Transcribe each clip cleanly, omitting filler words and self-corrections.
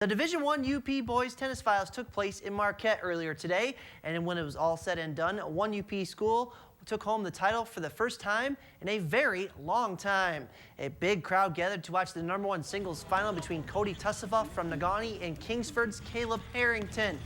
The Division I UP boys tennis finals took place in Marquette earlier today, and when it was all said and done, one UP school took home the title for the first time in a very long time. A big crowd gathered to watch the #1 singles final between Cody Tussauds from Negaunee and Kingsford's Caleb Harrington.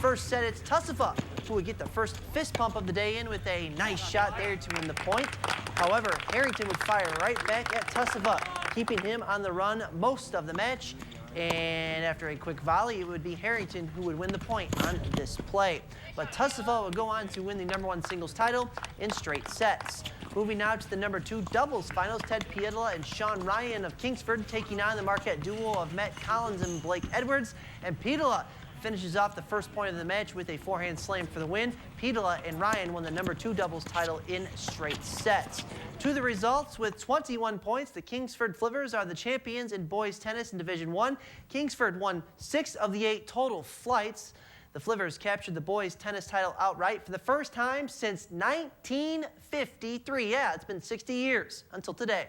First set, it's Tussauds who would get the first fist pump of the day in with a nice shot there to win the point. However, Harrington would fire right back at Tussauds, keeping him on the run most of the match. And after a quick volley, it would be Harrington who would win the point on this play. But Tussauds would go on to win the #1 singles title in straight sets. Moving now to the #2 doubles finals, Ted Pietola and Sean Ryan of Kingsford taking on the Marquette duo of Matt Collins and Blake Edwards. And Pietola finishes off the first point of the match with a forehand slam for the win. Pietola and Ryan won the #2 doubles title in straight sets. To the results, with 21 points, the Kingsford Flivvers are the champions in boys tennis in Division I. Kingsford won 6 of the 8 total flights. The Flivvers captured the boys tennis title outright for the first time since 1953. Yeah, it's been 60 years until today.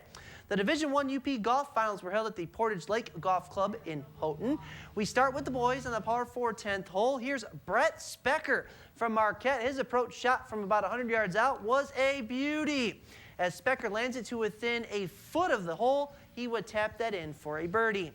The Division I UP golf finals were held at the Portage Lake Golf Club in Houghton. We start with the boys on the par 4 10th hole. Here's Brett Specker from Marquette. His approach shot from about 100 yards out was a beauty. As Specker lands it to within a foot of the hole, he would tap that in for a birdie.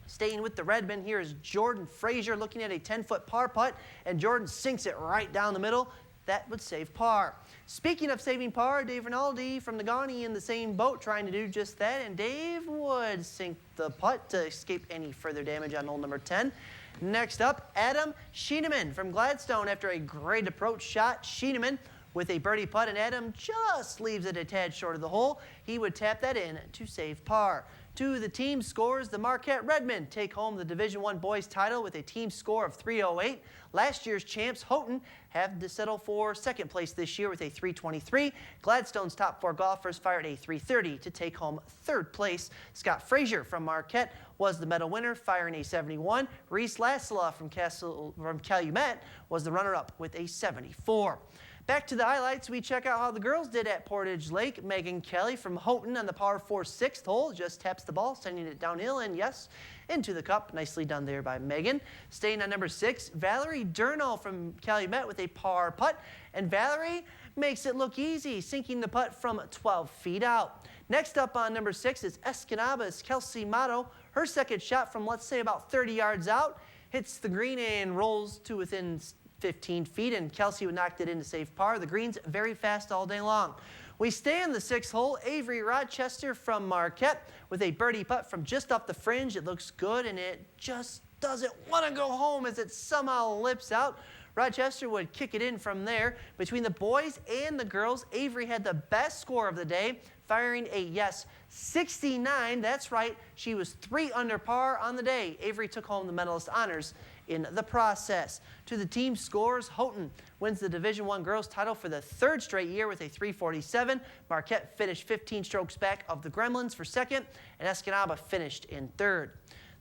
Staying with the Redmen, here is Jordan Frazier looking at a 10-foot par putt, and Jordan sinks it right down the middle. That would save par. Speaking of saving par, Dave Rinaldi from Negaunee in the same boat trying to do just that, and Dave would sink the putt to escape any further damage on hole number 10. Next up, Adam Schieneman from Gladstone. After a great approach shot, Schieneman with a birdie putt, and Adam just leaves it a tad short of the hole. He would tap that in to save par. To the team scores, the Marquette Redmen take home the Division I boys title with a team score of 308. Last year's champs, Houghton, have to settle for second place this year with a 323. Gladstone's top 4 golfers fired a 330 to take home third place. Scott Frazier from Marquette was the medal winner, firing a 71. Reese Lassila from Calumet was the runner-up with a 74. Back to the highlights, we check out how the girls did at Portage Lake. Megan Kelly from Houghton on the par 4 6th hole just taps the ball, sending it downhill and, yes, into the cup. Nicely done there by Megan. Staying on number 6, Valerie Durno from Calumet with a par putt. And Valerie makes it look easy, sinking the putt from 12 feet out. Next up on number 6 is Escanaba's Kelsey Motto. Her second shot from, let's say, about 30 yards out hits the green and rolls to within 15 feet, and Kelsey would knock it in to save par. The green's very fast all day long. We stay on the 6th hole. Avery Rochester from Marquette with a birdie putt from just off the fringe. It looks good, and it just doesn't want to go home as it somehow lips out. Rochester would kick it in from there. Between the boys and the girls, Avery had the best score of the day, firing a, yes, 69. That's right. She was 3 under par on the day. Avery took home the medalist honors in the process. To the team scores, Houghton wins the Division I girls title for the 3rd straight year with a 347. Marquette finished 15 strokes back of the Gremlins for 2nd, and Escanaba finished in 3rd.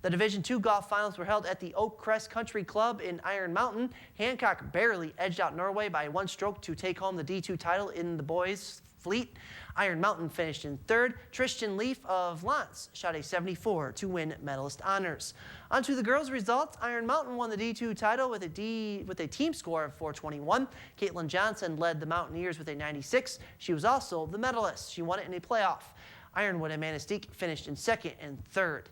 The Division II golf finals were held at the Oak Crest Country Club in Iron Mountain. Hancock barely edged out Norway by 1 stroke to take home the D2 title in the boys' fleet. Iron Mountain finished in 3rd. Tristan Leaf of Lance shot a 74 to win medalist honors. On to the girls' results. Iron Mountain won the D2 title with a team score of 421. Caitlin Johnson led the Mountaineers with a 96. She was also the medalist. She won it in a playoff. Ironwood and Manistee finished in 2nd and 3rd.